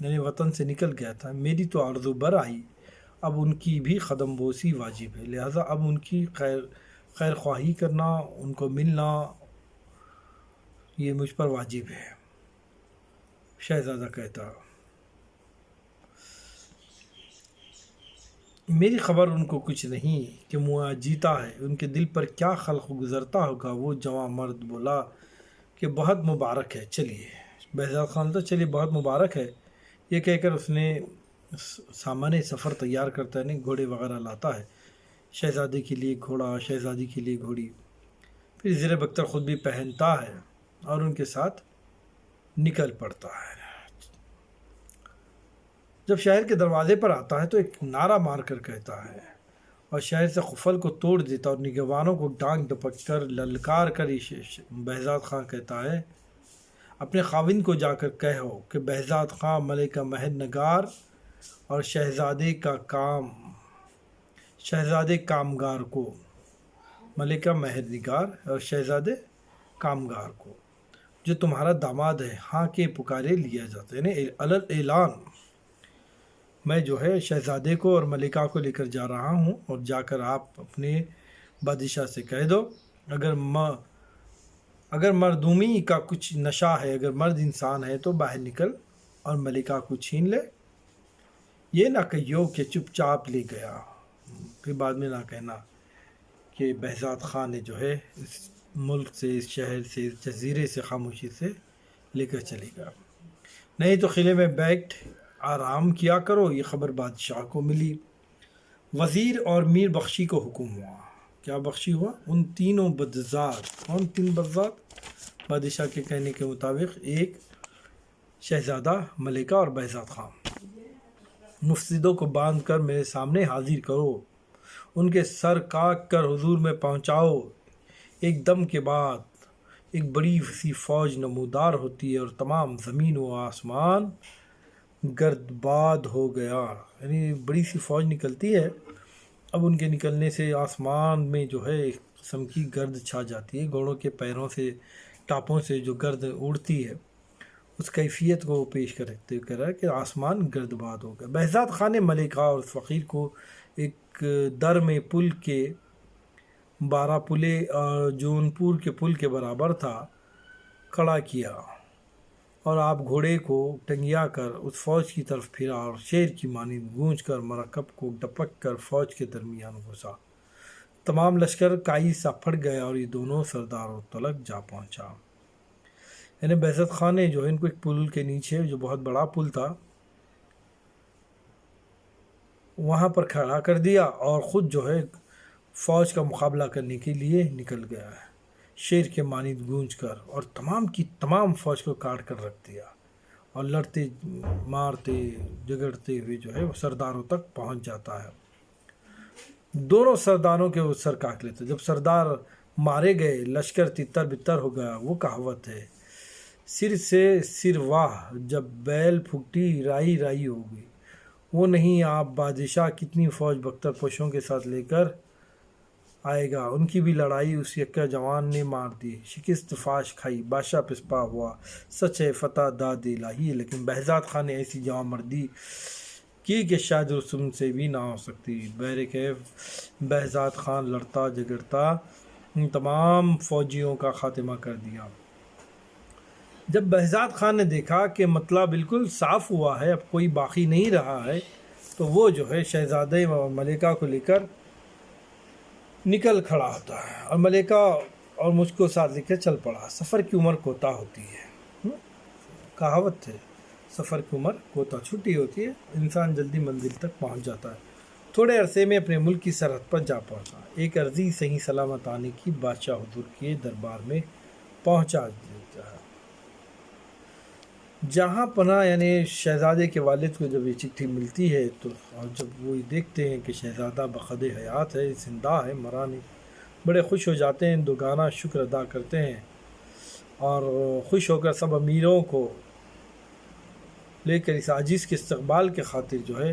یعنی وطن سے نکل گیا تھا، میری تو آرزو بر آئی، اب ان کی بھی قدم بوسی واجب ہے، لہٰذا اب ان کی خیر خواہی کرنا، ان کو ملنا، یہ مجھ پر واجب ہے۔ شہزادہ کہتا، میری خبر ان کو کچھ نہیں کہ منہ جیتا ہے، ان کے دل پر کیا خلق گزرتا ہوگا۔ وہ جوان مرد بولا کہ بہت مبارک ہے، چلیے۔ بہزاد خان تو چلیے بہت مبارک ہے، یہ کہہ کر اس نے سامان سفر تیار کرتا ہے، نہیں گھوڑے وغیرہ لاتا ہے، شہزادے کے لیے گھوڑا، شہزادی کے لیے گھوڑی، پھر زیر بختر خود بھی پہنتا ہے اور ان کے ساتھ نکل پڑتا ہے۔ جب شہر کے دروازے پر آتا ہے تو ایک نعرہ مار کر کہتا ہے اور شہر سے قفل کو توڑ دیتا اور نگہبانوں کو ڈانٹ ڈپٹ کر للکار کر بہزاد خان کہتا ہے، اپنے خاوند کو جا کر کہو کہ بہزاد خان ملکہ مہر نگار اور شہزادے کامگار کو، ملکہ مہر نگار اور شہزادے کامگار کو جو تمہارا داماد ہے، ہاں کے پکارے لیا جاتا ہے، یعنی اعلان، میں جو ہے شہزادے کو اور ملکہ کو لے کر جا رہا ہوں، اور جا کر آپ اپنے بادشاہ سے کہہ دو اگر مردومی کا کچھ نشہ ہے، اگر مرد انسان ہے تو باہر نکل اور ملکہ کو چھین لے، یہ نہ کہیو کہ چپ چاپ لے گیا، پھر بعد میں نہ کہنا کہ بہزاد خان نے جو ہے اس ملک سے، اس شہر سے، اس جزیرے سے خاموشی سے لے کر چلے گا، نہیں تو قلعے میں بیٹھ آرام کیا کرو۔ یہ خبر بادشاہ کو ملی، وزیر اور میر بخشی کو حکم ہوا۔ کیا بخشی ہوا؟ ان تینوں بدذات، کون تین بدذات؟ بادشاہ کے کہنے کے مطابق ایک شہزادہ، ملکہ اور بہزاد خان، مفسدوں کو باندھ کر میرے سامنے حاضر کرو، ان کے سر کاٹ کر حضور میں پہنچاؤ۔ ایک دم کے بعد ایک بڑی سی فوج نمودار ہوتی ہے اور تمام زمین و آسمان گردباد ہو گیا، یعنی بڑی سی فوج نکلتی ہے، اب ان کے نکلنے سے آسمان میں جو ہے ایک قسم کی گرد چھا جاتی ہے، گھوڑوں کے پیروں سے، ٹاپوں سے جو گرد اڑتی ہے، اس کیفیت کو پیش کرتے ہوئے کہہ رہا ہے کہ آسمان گردباد ہو گیا۔ بہزاد خان نے ملکہ اور فقیر کو ایک در میں پل کے 12 پلے اور جونپور کے پل کے برابر تھا کھڑا کیا، اور آپ گھوڑے کو ٹنگیا کر اس فوج کی طرف پھرا اور شیر کی مانند گونج کر مرکب کو ڈپک کر فوج کے درمیان گھسا۔ تمام لشکر کائی سا پھٹ گیا اور یہ دونوں سرداروں تلک جا پہنچا۔ یعنی بہزاد خان نے جو ہے ان کو ایک پل کے نیچے، جو بہت بڑا پل تھا، وہاں پر کھڑا کر دیا اور خود جو ہے فوج کا مقابلہ کرنے کے لیے نکل گیا ہے، شیر کے مانند گونج کر، اور تمام کی تمام فوج کو کاٹ کر رکھ دیا، اور لڑتے مارتے جگڑتے ہوئے جو ہے وہ سرداروں تک پہنچ جاتا ہے۔ دونوں سرداروں کے وہ سر کاٹ لیتے، جب سردار مارے گئے لشکر تتر بتر ہو گیا۔ وہ کہاوت ہے، سر سے سر واہ، جب بیل پھکٹی رائی رائی ہو گئی۔ وہ نہیں، آپ بادشاہ کتنی فوج بختر پوشوں کے ساتھ لے کر آئے گا، ان کی بھی لڑائی اس یکا جوان نے مار دی، شکست فاش کھائی، بادشاہ پسپا ہوا، سچ ہے فتح داد الہی۔ لیکن بہزاد خان نے ایسی جوان مردی کی کہ شاید رسم سے بھی نہ ہو سکتی۔ بہرکیف بہزاد خان لڑتا جگڑتا ان تمام فوجیوں کا خاتمہ کر دیا۔ جب بہزاد خان نے دیکھا کہ مطلع بالکل صاف ہوا ہے، اب کوئی باقی نہیں رہا ہے، تو وہ جو ہے شہزادے اور ملکہ کو لے کر نکل کھڑا ہوتا ہے، اور ملکہ اور مجھ کو ساتھ لے کر چل پڑا۔ سفر کی عمر کوتا ہوتی ہے، کہاوت ہے، سفر کی عمر کوتا، چھٹی ہوتی ہے، انسان جلدی منزل تک پہنچ جاتا ہے۔ تھوڑے عرصے میں اپنے ملک کی سرحد پر جا پہنچا، ایک عرضی صحیح سلامت آنے کی بادشاہ حضور کے دربار میں پہنچا دیتا ہے۔ جہاں پناہ، یعنی شہزادے کے والد کو جب یہ چٹھی ملتی ہے تو، اور جب وہ دیکھتے ہیں کہ شہزادہ بخد حیات ہے، زندہ ہے، مرا نہیں، بڑے خوش ہو جاتے ہیں، دوگانا شکر ادا کرتے ہیں، اور خوش ہو کر سب امیروں کو لے کر اس عاجز کے استقبال کے خاطر جو ہے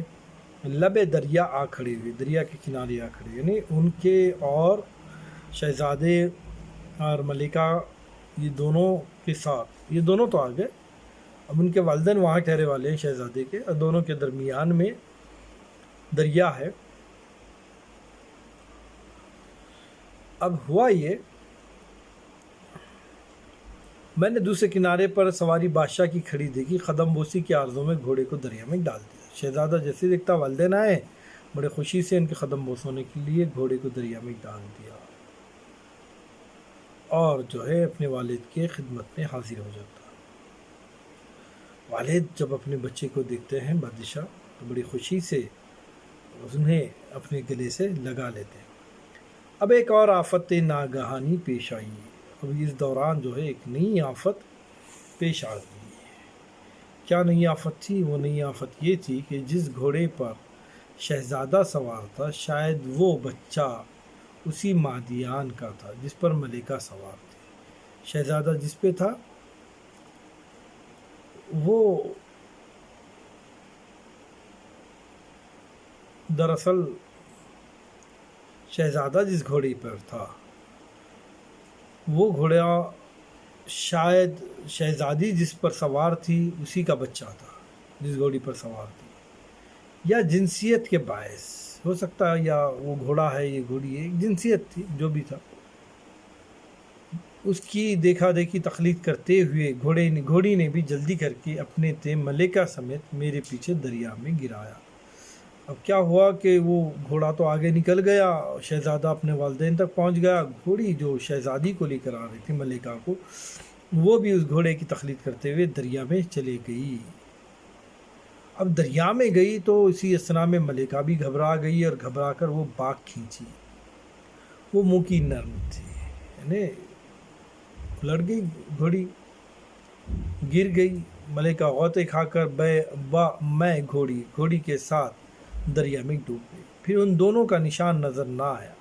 لب دریا آ کھڑے ہوئے، دریا کے کنارے آ کھڑے، یعنی ان کے اور شہزادے اور ملکہ، یہ دونوں کے ساتھ، یہ دونوں تو آ گئے، اب ان کے والدین وہاں ٹھہرے والے ہیں شہزادے کے، اور دونوں کے درمیان میں دریا ہے۔ اب ہوا یہ، میں نے دوسرے کنارے پر سواری بادشاہ کی کھڑی دیکھی، قدم بوسی کی عرضوں میں گھوڑے کو دریا میں ڈال دیا۔ شہزادہ جیسے دیکھتا والدین آئے، بڑے خوشی سے ان کے قدم بوس ہونے کے لیے گھوڑے کو دریا میں ڈال دیا اور جو ہے اپنے والد کے خدمت میں حاضر ہو جاتا۔ والد جب اپنے بچے کو دیکھتے ہیں بادشاہ، تو بڑی خوشی سے انہیں اپنے گلے سے لگا لیتے ہیں۔ اب ایک اور آفت ناگہانی پیش آئی۔ اب اس دوران جو ہے ایک نئی آفت پیش آ گئی۔ کیا نئی آفت تھی؟ وہ نئی آفت یہ تھی کہ جس گھوڑے پر شہزادہ سوار تھا، شاید وہ بچہ اسی مادیان کا تھا جس پر ملکہ سوار تھی۔ شہزادہ جس پہ تھا وہ دراصل شہزادہ جس گھوڑے پر تھا وہ گھوڑا شاید شہزادی جس پر سوار تھی اسی کا بچہ تھا جس گھوڑی پر سوار تھی، یا جنسیت کے باعث ہو سکتا ہے، یا وہ گھوڑا ہے یہ گھوڑی ہے، ایک جنسیت تھی جو بھی تھا، اس کی دیکھا دیکھی تخلیق کرتے ہوئے گھوڑی نے بھی جلدی کر کے اپنے تیز ملکہ سمیت میرے پیچھے دریا میں گرایا۔ اب کیا ہوا کہ وہ گھوڑا تو آگے نکل گیا، شہزادہ اپنے والدین تک پہنچ گیا، گھوڑی جو شہزادی کو لے کر آ رہی تھی ملکہ کو، وہ بھی اس گھوڑے کی تخلیق کرتے ہوئے دریا میں چلے گئی۔ اب دریا میں گئی تو اسی اسنا میں ملکہ بھی گھبرا گئی، اور گھبرا کر وہ باغ کھینچی۔ وہ منہ کی نرم تھی، یعنی لڑ گئی، گھوڑی گر گئی۔ ملکہ غوطے کھا کر میں گھوڑی کے ساتھ دریا میں ڈوب گئی۔ پھر ان دونوں کا نشان نظر نہ آیا۔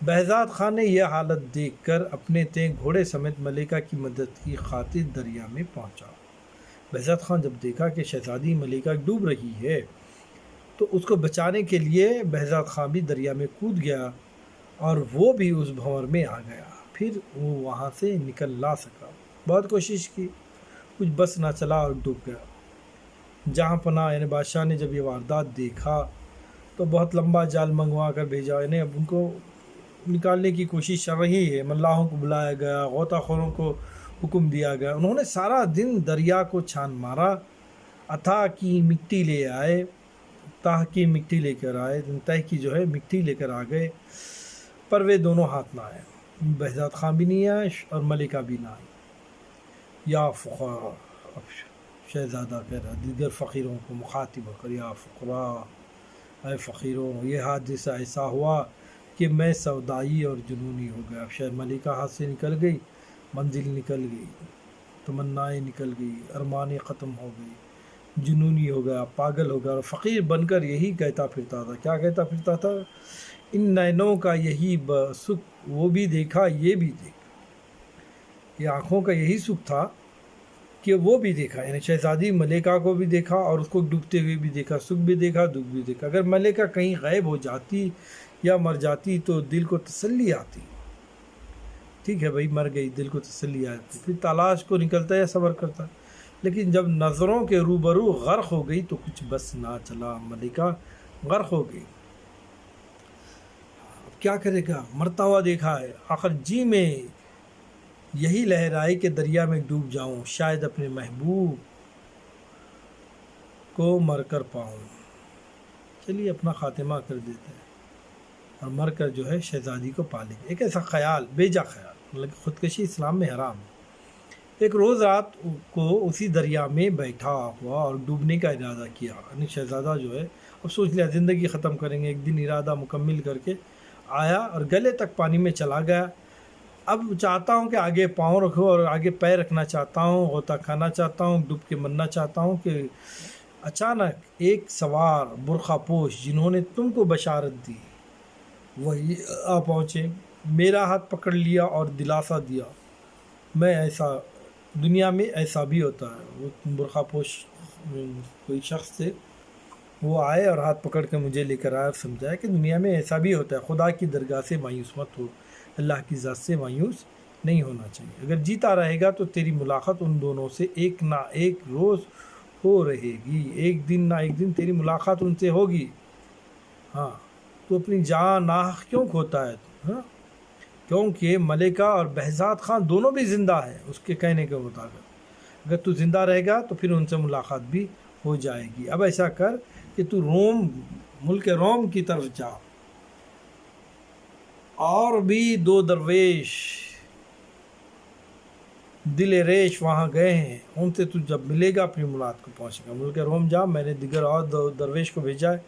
بہزاد خان نے یہ حالت دیکھ کر اپنے تیز گھوڑے سمیت ملکہ کی مدد کی خاطر دریا میں پہنچا۔ بہزاد خان جب دیکھا کہ شہزادی ملکہ ڈوب رہی ہے تو اس کو بچانے کے لیے بہزاد خان بھی دریا میں کود گیا، اور وہ بھی اس بھنور میں آ گیا۔ پھر وہ وہاں سے نکل نہ سکا، بہت کوشش کی، کچھ بس نہ چلا اور ڈوب گیا۔ جہاں پناہ یعنی بادشاہ نے جب یہ واردات دیکھا تو بہت لمبا جال منگوا کر بھیجا، یعنی اب ان کو نکالنے کی کوشش چل رہی ہے۔ ملاحوں کو بلایا گیا، غوطہ خوروں کو حکم دیا گیا، انہوں نے سارا دن دریا کو چھان مارا، تاہ کی مٹی لے کر آئے، تہ کی جو ہے مٹی لے کر آ گئے، پر وہ دونوں ہاتھ نہ آئے۔ بہزاد خان بھی نہیں آئے اور ملکہ بھی نہ آئی۔ یا فقراء، اب شہزادہ کہہ رہا دیگر فقیروں کو مخاطب ہو کر، یا فقراء، اے فقیروں، یہ حادثہ ایسا ہوا کہ میں سودائی اور جنونی ہو گیا۔ اب شاید ملکہ ہاتھ سے نکل گئی، منزل نکل گئی، تمنائیں نکل گئی، ارمانیں ختم ہو گئی، جنونی ہو گیا، پاگل ہو گیا، اور فقیر بن کر یہی کہتا پھرتا تھا۔ کیا کہتا پھرتا تھا؟ ان نینوں کا یہی سکھ، وہ بھی دیکھا یہ بھی دیکھا۔ یہ آنکھوں کا یہی سکھ تھا کہ وہ بھی دیکھا، یعنی شہزادی ملکہ کو بھی دیکھا اور اس کو ڈوبتے ہوئے بھی دیکھا، سکھ بھی دیکھا، دکھ بھی دیکھا۔ اگر ملکہ کہیں غائب ہو جاتی یا مر جاتی تو دل کو تسلی آتی، ٹھیک ہے بھائی مر گئی، دل کو تسلی آتی، پھر تلاش کو نکلتا یا صبر کرتا، لیکن جب نظروں کے روبرو غرق ہو گئی تو کچھ بس نہ چلا، ملکہ غرق ہو گئی۔ اب کیا کرے گا؟ مرتا ہوا دیکھا ہے، آخر جی میں یہی لہر آئی کہ دریا میں ڈوب جاؤں، شاید اپنے محبوب کو مر کر پاؤں۔ چلیے اپنا خاتمہ کر دیتے ہیں اور مر کر جو ہے شہزادی کو پا لیں گے۔ ایک ایسا خیال، بیجا خیال، مطلب خودکشی اسلام میں حرام ہے۔ ایک روز رات کو اسی دریا میں بیٹھا ہوا اور ڈوبنے کا ارادہ کیا، یعنی شہزادہ جو ہے اب سوچ لیا زندگی ختم کریں گے، ایک دن ارادہ مکمل کر کے آیا اور گلے تک پانی میں چلا گیا۔ اب چاہتا ہوں کہ آگے پاؤں رکھو اور آگے پیر رکھنا چاہتا ہوں، غوطہ کھانا چاہتا ہوں، ڈوب کے مرنا چاہتا ہوں کہ اچانک ایک سوار برقع پوش جنہوں نے تم کو بشارت دی وہی آ پہنچے، میرا ہاتھ پکڑ لیا اور دلاسا دیا۔ میں ایسا دنیا میں ایسا بھی ہوتا ہے، وہ برقع پوش کوئی شخص تھے، وہ آئے اور ہاتھ پکڑ کے مجھے لے کر آئے اور سمجھایا کہ دنیا میں ایسا بھی ہوتا ہے، خدا کی درگاہ سے مایوس مت ہو، اللہ کی ذات سے مایوس نہیں ہونا چاہیے. اگر جیتا رہے گا تو تیری ملاقات ان دونوں سے ایک نہ ایک روز ہو رہے گی، ایک دن نہ ایک دن تیری ملاقات ان سے ہوگی. ہاں، تو اپنی جان ناحق کیوں کھوتا ہے؟ ہاں، کیونکہ ملکہ اور بہزاد خان دونوں بھی زندہ ہیں اس کے کہنے کے مطابق. اگر تو زندہ رہے گا تو پھر ان سے ملاقات بھی ہو جائے گی. اب ایسا کر کہ تو ملک روم کی طرف جا. اور بھی 2 درویش دل ریش وہاں گئے ہیں، ان سے تو جب ملے گا اپنی ملاقات کو پہنچے گا. ملک روم جا، میں نے دیگر اور 2 درویش کو بھیجا ہے.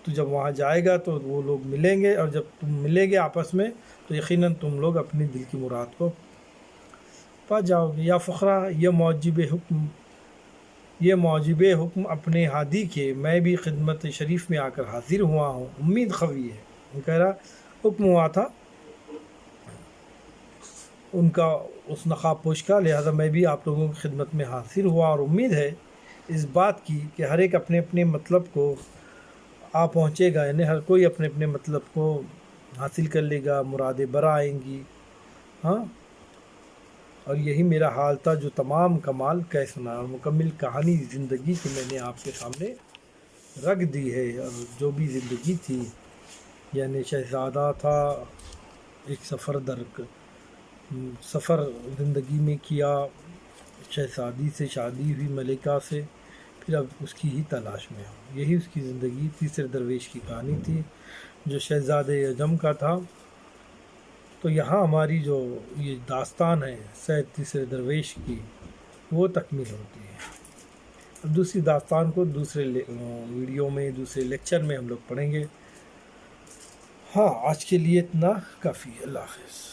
تو جب وہاں جائے گا تو وہ لوگ ملیں گے، اور جب تم ملیں گے آپس میں تو یقیناً تم لوگ اپنی دل کی مراد کو پا جاؤ گے. یا فقرا، یہ موجب حکم اپنے ہادی کے، میں بھی خدمت شریف میں آ کر حاضر ہوا ہوں. امید خوی ہے، وہ کہہ رہا حکم ہوا تھا ان کا اس نقاب پوش کا، لہذا میں بھی آپ لوگوں کی خدمت میں حاضر ہوا، اور امید ہے اس بات کی کہ ہر ایک اپنے اپنے مطلب کو آ پہنچے گا. یعنی ہر کوئی اپنے اپنے مطلب کو حاصل کر لے گا، مرادیں برآ آئیں گی. ہاں، اور یہی میرا حال تھا جو تمام کمال کہہ سنا. اور مکمل کہانی زندگی کی میں نے آپ کے سامنے رکھ دی ہے. اور جو بھی زندگی تھی، یعنی شہزادہ تھا، ایک سفر زندگی میں کیا، شہزادی سے شادی ہوئی ملکہ سے، پھر اب اس کی ہی تلاش میں ہوں. یہی اس کی زندگی. تیسرے درویش کی کہانی تھی جو شہزادے اعظم کا تھا. تو یہاں ہماری جو یہ داستان ہے سید تیسرے درویش کی، وہ تکمیل ہوتی ہے. اب دوسری داستان کو دوسرے ویڈیو میں، دوسرے لیکچر میں ہم لوگ پڑھیں گے. ہاں، آج کے لیے اتنا کافی ہے. اللہ حافظ.